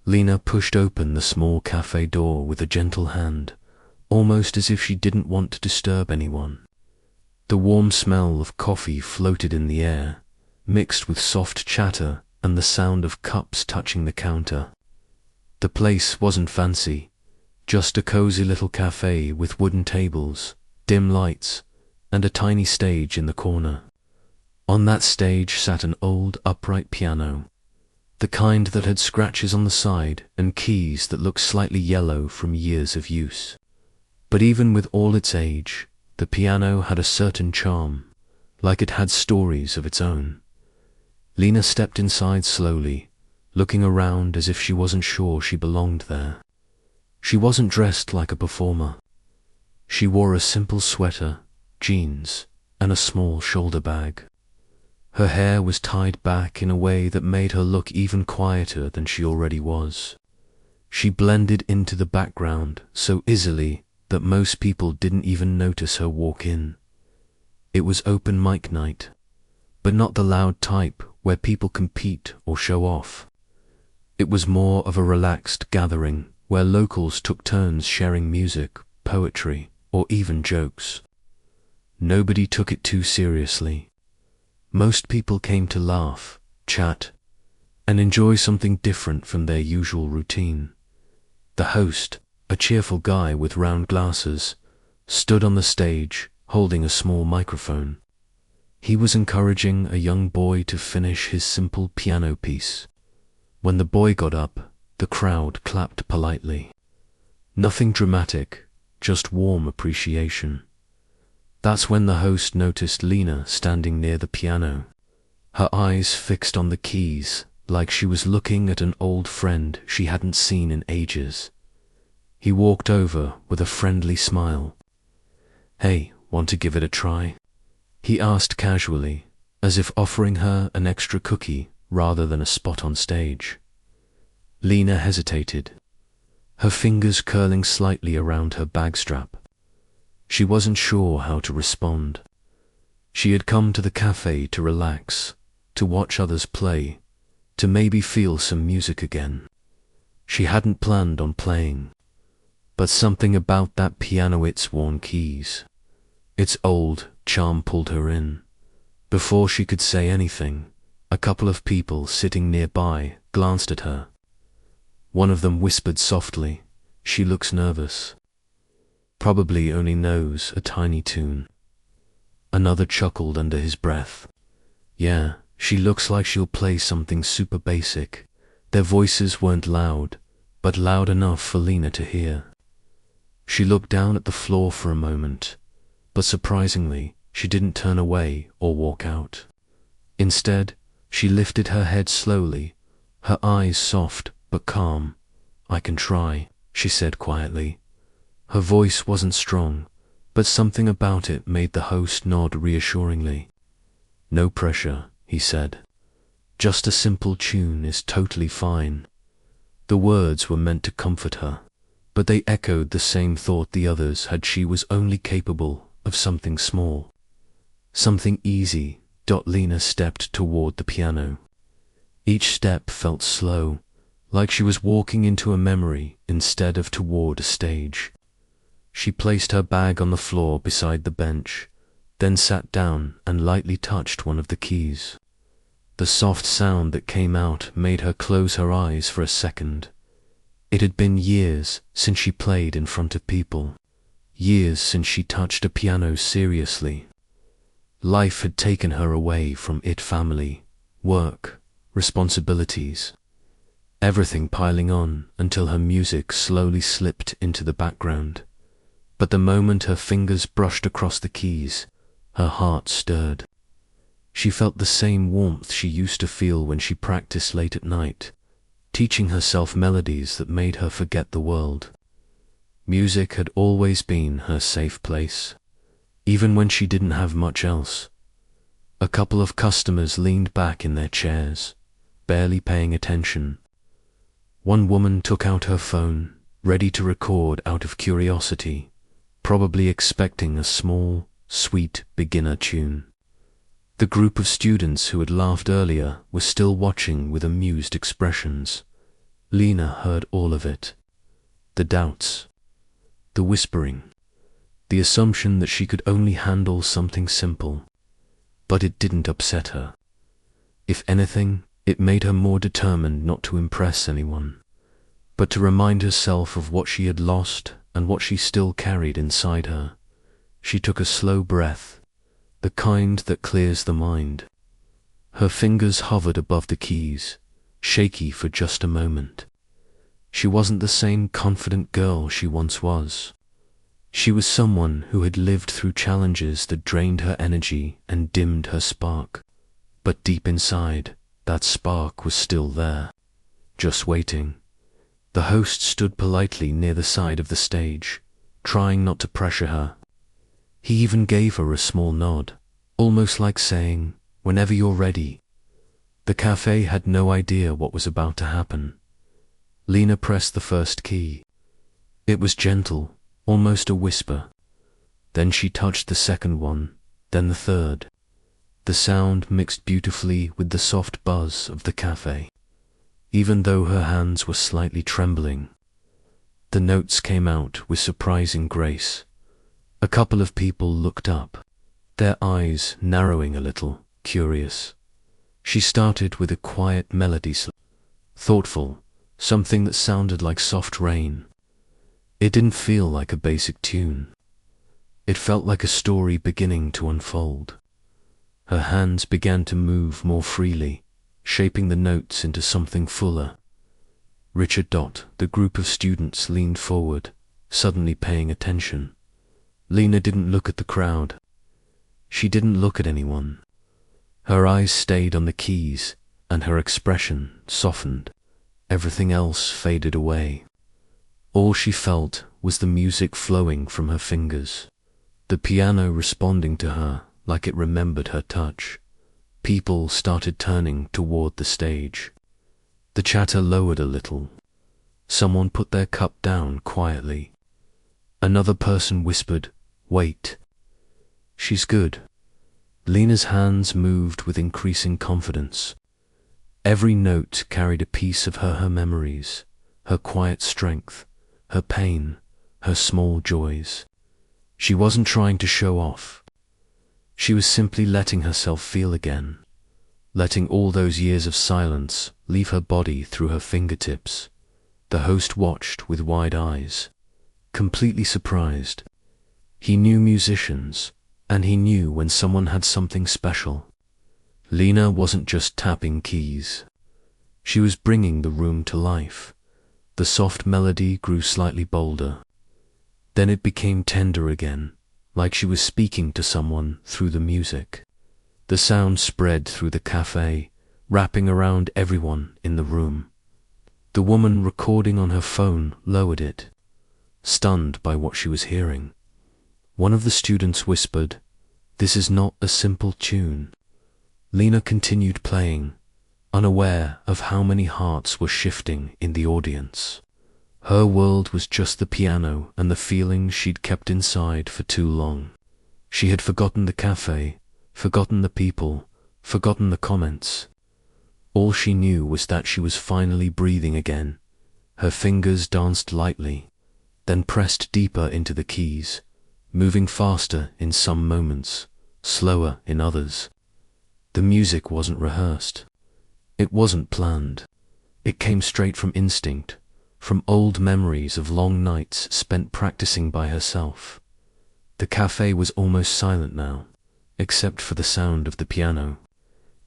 Lena pushed open the small cafe door with a gentle hand, almost as if she didn't want to disturb anyone. The warm smell of coffee floated in the air, mixed with soft chatter and the sound of cups touching the counter. The place wasn't fancy, just a cozy little cafe with wooden tables, dim lights, and a tiny stage in the corner. On that stage sat an old upright piano, the kind that had scratches on the side and keys that looked slightly yellow from years of use. But even with all its age, the piano had a certain charm, like it had stories of its own. Lena stepped inside slowly, looking around as if she wasn't sure she belonged there. She wasn't dressed like a performer. She wore a simple sweater, jeans, and a small shoulder bag. Her hair was tied back in a way that made her look even quieter than she already was. She blended into the background so easily that most people didn't even notice her walk in. It was open mic night, but not the loud type where people compete or show off. It was more of a relaxed gathering where locals took turns sharing music, poetry, or even jokes. Nobody took it too seriously. Most people came to laugh, chat, and enjoy something different from their usual routine. The host, a cheerful guy with round glasses, stood on the stage holding a small microphone. He was encouraging a young boy to finish his simple piano piece. When the boy got up, the crowd clapped politely. Nothing dramatic, just warm appreciation. That's when the host noticed Lena standing near the piano, her eyes fixed on the keys like she was looking at an old friend she hadn't seen in ages. He walked over with a friendly smile. "Hey, want to give it a try?" he asked casually, as if offering her an extra cookie rather than a spot on stage. Lena hesitated, her fingers curling slightly around her bag strap. She wasn't sure how to respond. She had come to the cafe to relax, to watch others play, to maybe feel some music again. She hadn't planned on playing, but something about that piano, its worn keys, its old charm pulled her in. Before she could say anything, a couple of people sitting nearby glanced at her. One of them whispered softly, "She looks nervous. Probably only knows a tiny tune." Another chuckled under his breath. "Yeah, she looks like she'll play something super basic." Their voices weren't loud, but loud enough for Lena to hear. She looked down at the floor for a moment, but surprisingly, she didn't turn away or walk out. Instead, she lifted her head slowly, her eyes soft but calm. "I can try," she said quietly. Her voice wasn't strong, but something about it made the host nod reassuringly. "No pressure," he said. "Just a simple tune is totally fine." The words were meant to comfort her, but they echoed the same thought the others had: she was only capable of something small, something easy. Lena stepped toward the piano. Each step felt slow, like she was walking into a memory instead of toward a stage. She placed her bag on the floor beside the bench, then sat down and lightly touched one of the keys. The soft sound that came out made her close her eyes for a second. It had been years since she played in front of people, years since she touched a piano seriously. Life had taken her away from it: family, work, responsibilities, everything piling on until her music slowly slipped into the background. But the moment her fingers brushed across the keys, her heart stirred. She felt the same warmth she used to feel when she practiced late at night, teaching herself melodies that made her forget the world. Music had always been her safe place, even when she didn't have much else. A couple of customers leaned back in their chairs, barely paying attention. One woman took out her phone, ready to record out of curiosity, probably expecting a small, sweet beginner tune. The group of students who had laughed earlier were still watching with amused expressions. Lena heard all of it. The doubts, the whispering, the assumption that she could only handle something simple. But it didn't upset her. If anything, it made her more determined not to impress anyone, but to remind herself of what she had lost and what she still carried inside her. She took a slow breath, the kind that clears the mind. Her fingers hovered above the keys, shaky for just a moment. She wasn't the same confident girl she once was. She was someone who had lived through challenges that drained her energy and dimmed her spark. But deep inside, that spark was still there, just waiting. The host stood politely near the side of the stage, trying not to pressure her. He even gave her a small nod, almost like saying, "Whenever you're ready." The cafe had no idea what was about to happen. Lena pressed the first key. It was gentle, almost a whisper. Then she touched the second one, then the third. The sound mixed beautifully with the soft buzz of the cafe. Even though her hands were slightly trembling, the notes came out with surprising grace. A couple of people looked up, their eyes narrowing a little, curious. She started with a quiet melody, thoughtful, something that sounded like soft rain. It didn't feel like a basic tune. It felt like a story beginning to unfold. Her hands began to move more freely, shaping the notes into something fuller. Richard. The group of students leaned forward, suddenly paying attention. Lena didn't look at the crowd. She didn't look at anyone. Her eyes stayed on the keys, and her expression softened. Everything else faded away. All she felt was the music flowing from her fingers, the piano responding to her like it remembered her touch. People started turning toward the stage. The chatter lowered a little. Someone put their cup down quietly. Another person whispered, "Wait." "She's good." Lena's hands moved with increasing confidence. Every note carried a piece of her memories, her quiet strength, her pain, her small joys. She wasn't trying to show off. She was simply letting herself feel again, letting all those years of silence leave her body through her fingertips. The host watched with wide eyes, completely surprised. He knew musicians, and he knew when someone had something special. Lena wasn't just tapping keys. She was bringing the room to life. The soft melody grew slightly bolder. Then it became tender again, like she was speaking to someone through the music. The sound spread through the cafe, wrapping around everyone in the room. The woman recording on her phone lowered it, stunned by what she was hearing. One of the students whispered, "This is not a simple tune." Lena continued playing, unaware of how many hearts were shifting in the audience. Her world was just the piano and the feelings she'd kept inside for too long. She had forgotten the cafe, forgotten the people, forgotten the comments. All she knew was that she was finally breathing again. Her fingers danced lightly, then pressed deeper into the keys, moving faster in some moments, slower in others. The music wasn't rehearsed. It wasn't planned. It came straight from instinct, from old memories of long nights spent practicing by herself. The cafe was almost silent now, except for the sound of the piano.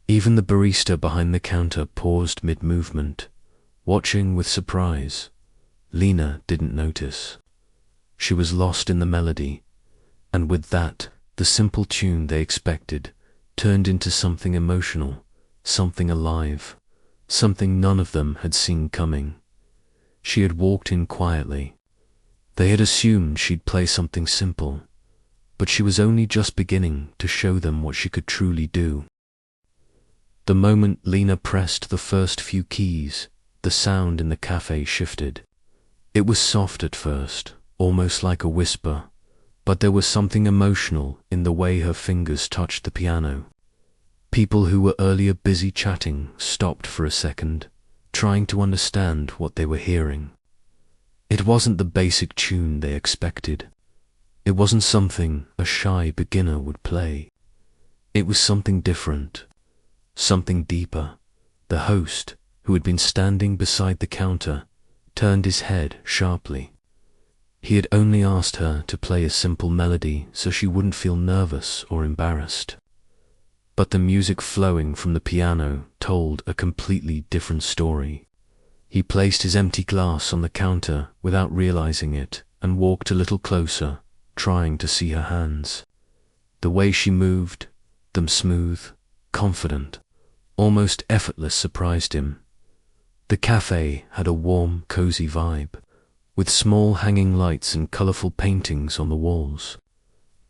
Even the barista behind the counter paused mid-movement, watching with surprise. Lena didn't notice. She was lost in the melody, and with that, the simple tune they expected turned into something emotional, something alive, something none of them had seen coming. She had walked in quietly. They had assumed she'd play something simple, but she was only just beginning to show them what she could truly do. The moment Lena pressed the first few keys, the sound in the cafe shifted. It was soft at first, almost like a whisper, but there was something emotional in the way her fingers touched the piano. People who were earlier busy chatting stopped for a second, trying to understand what they were hearing. It wasn't the basic tune they expected. It wasn't something a shy beginner would play. It was something different, something deeper. The host, who had been standing beside the counter, turned his head sharply. He had only asked her to play a simple melody so she wouldn't feel nervous or embarrassed. But the music flowing from the piano told a completely different story. He placed his empty glass on the counter without realizing it and walked a little closer, trying to see her hands. The way she moved, them smooth, confident, almost effortless, surprised him. The cafe had a warm, cozy vibe, with small hanging lights and colorful paintings on the walls.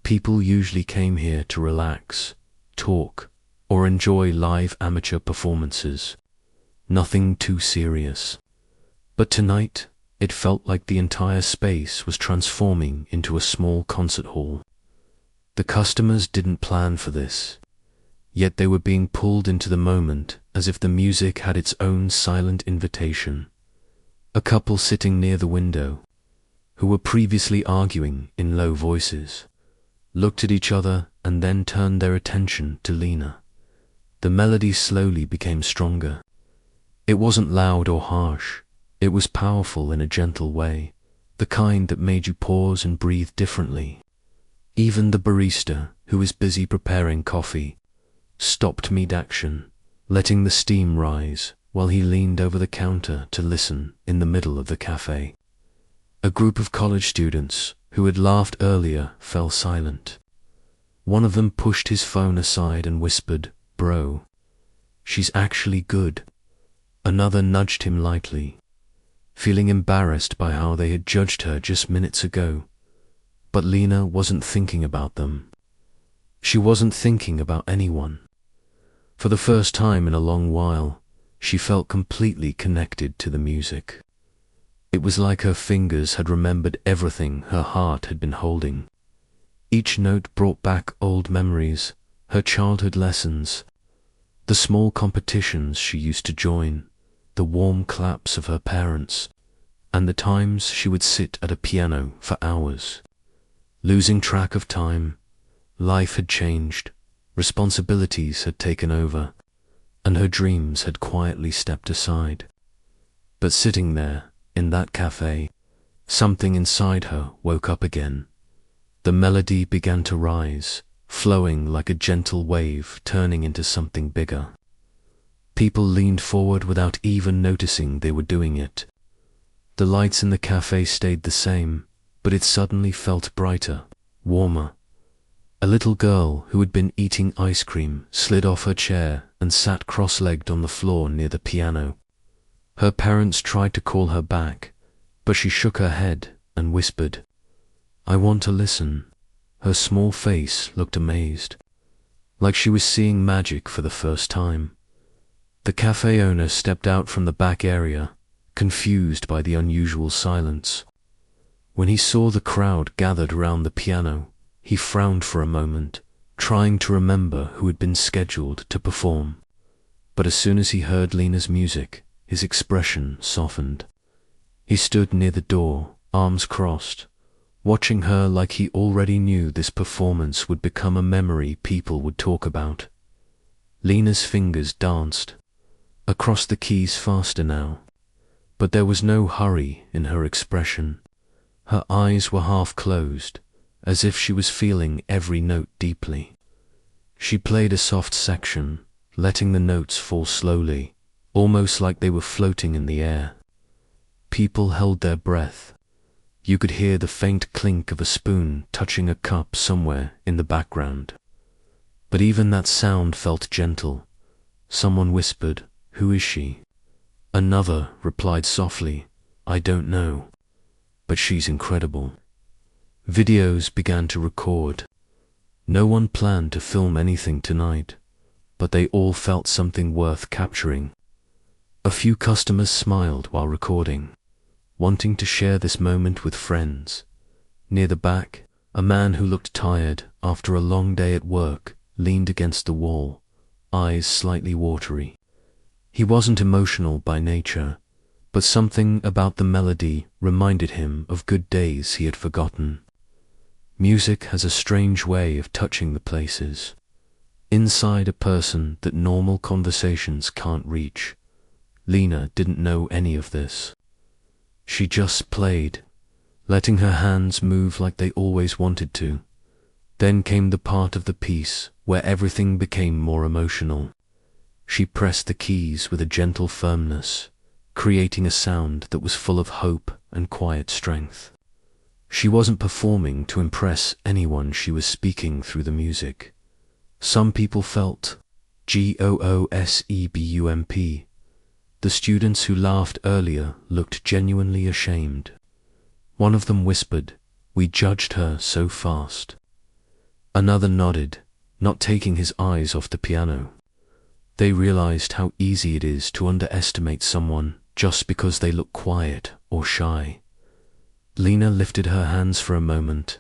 People usually came here to relax, talk, or enjoy live amateur performances. Nothing too serious. But tonight, it felt like the entire space was transforming into a small concert hall. The customers didn't plan for this, yet they were being pulled into the moment as if the music had its own silent invitation. A couple sitting near the window, who were previously arguing in low voices, looked at each other and then turned their attention to Lena. The melody slowly became stronger. It wasn't loud or harsh. It was powerful in a gentle way, the kind that made you pause and breathe differently. Even the barista, who was busy preparing coffee, stopped mid-action, letting the steam rise while he leaned over the counter to listen in the middle of the cafe. A group of college students who had laughed earlier fell silent. One of them pushed his phone aside and whispered, "Bro, she's actually good." Another nudged him lightly, feeling embarrassed by how they had judged her just minutes ago. But Lena wasn't thinking about them. She wasn't thinking about anyone. For the first time in a long while, she felt completely connected to the music. It was like her fingers had remembered everything her heart had been holding. Each note brought back old memories, her childhood lessons, the small competitions she used to join, the warm claps of her parents, and the times she would sit at a piano for hours. Losing track of time, life had changed, responsibilities had taken over, and her dreams had quietly stepped aside. But sitting there, in that cafe, something inside her woke up again. The melody began to rise, flowing like a gentle wave turning into something bigger. People leaned forward without even noticing they were doing it. The lights in the cafe stayed the same, but it suddenly felt brighter, warmer. A little girl who had been eating ice cream slid off her chair and sat cross-legged on the floor near the piano. Her parents tried to call her back, but she shook her head and whispered, "I want to listen." Her small face looked amazed, like she was seeing magic for the first time. The cafe owner stepped out from the back area, confused by the unusual silence. When he saw the crowd gathered around the piano, he frowned for a moment, trying to remember who had been scheduled to perform. But as soon as he heard Lena's music, his expression softened. He stood near the door, arms crossed, watching her like he already knew this performance would become a memory people would talk about. Lena's fingers danced across the keys faster now, but there was no hurry in her expression. Her eyes were half closed, as if she was feeling every note deeply. She played a soft section, letting the notes fall slowly, almost like they were floating in the air. People held their breath. You could hear the faint clink of a spoon touching a cup somewhere in the background. But even that sound felt gentle. Someone whispered, "Who is she?" Another replied softly, "I don't know, but she's incredible." Videos began to record. No one planned to film anything tonight, but they all felt something worth capturing. A few customers smiled while recording, wanting to share this moment with friends. Near the back, a man who looked tired after a long day at work leaned against the wall, eyes slightly watery. He wasn't emotional by nature, but something about the melody reminded him of good days he had forgotten. Music has a strange way of touching the places inside a person that normal conversations can't reach. Lena didn't know any of this. She just played, letting her hands move like they always wanted to. Then came the part of the piece where everything became more emotional. She pressed the keys with a gentle firmness, creating a sound that was full of hope and quiet strength. She wasn't performing to impress anyone, she was speaking through the music. Some people felt GOOSEBUMP. The students who laughed earlier looked genuinely ashamed. One of them whispered, "We judged her so fast." Another nodded, not taking his eyes off the piano. They realized how easy it is to underestimate someone just because they look quiet or shy. Lena lifted her hands for a moment,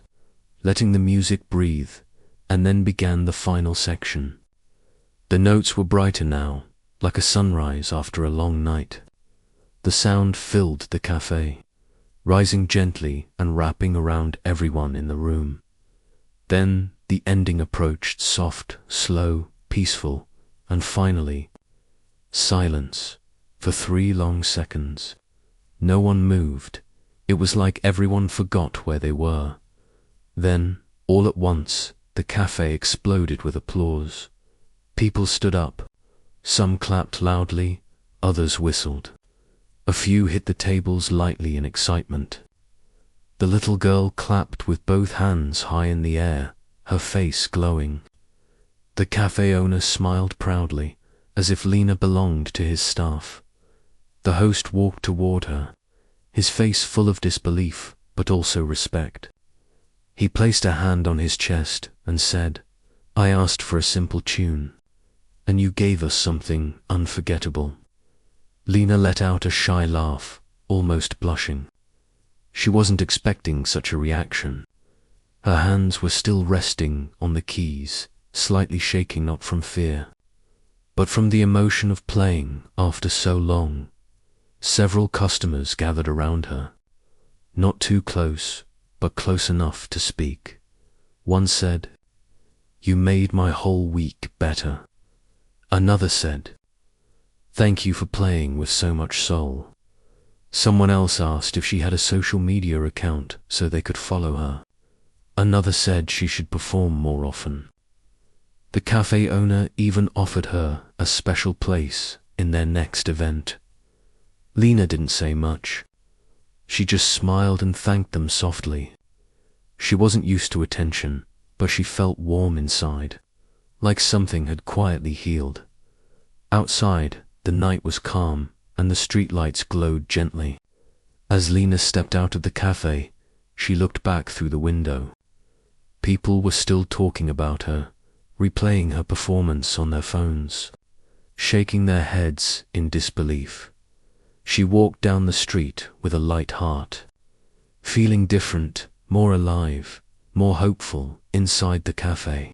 letting the music breathe, and then began the final section. The notes were brighter now, like a sunrise after a long night. The sound filled the cafe, rising gently and wrapping around everyone in the room. Then the ending approached, soft, slow, peaceful, and finally, silence for 3 long seconds. No one moved. It was like everyone forgot where they were. Then, all at once, the cafe exploded with applause. People stood up. Some clapped loudly, others whistled. A few hit the tables lightly in excitement. The little girl clapped with both hands high in the air, her face glowing. The cafe owner smiled proudly, as if Lena belonged to his staff. The host walked toward her, his face full of disbelief, but also respect. He placed a hand on his chest and said, "I asked for a simple tune, and you gave us something unforgettable." Lena let out a shy laugh, almost blushing. She wasn't expecting such a reaction. Her hands were still resting on the keys, slightly shaking, not from fear, but from the emotion of playing after so long. Several customers gathered around her, not too close, but close enough to speak. One said, "You made my whole week better." Another said, "Thank you for playing with so much soul." Someone else asked if she had a social media account so they could follow her. Another said she should perform more often. The cafe owner even offered her a special place in their next event. Lena didn't say much. She just smiled and thanked them softly. She wasn't used to attention, but she felt warm inside, like something had quietly healed. Outside, the night was calm and the streetlights glowed gently. As Lena stepped out of the cafe, she looked back through the window. People were still talking about her, replaying her performance on their phones, shaking their heads in disbelief. She walked down the street with a light heart, feeling different, more alive, more hopeful inside the cafe.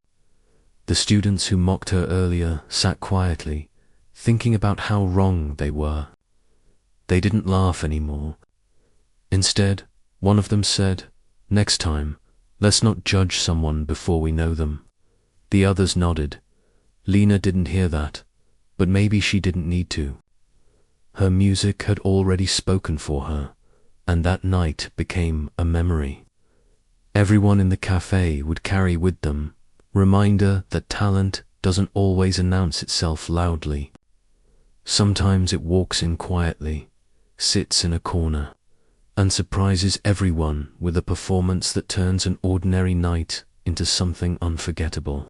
The students who mocked her earlier sat quietly, thinking about how wrong they were. They didn't laugh anymore. Instead, one of them said, "Next time, let's not judge someone before we know them." The others nodded. Lena didn't hear that, but maybe she didn't need to. Her music had already spoken for her, and that night became a memory. Everyone in the cafe would carry with them reminder that talent doesn't always announce itself loudly. Sometimes it walks in quietly, sits in a corner, and surprises everyone with a performance that turns an ordinary night into something unforgettable.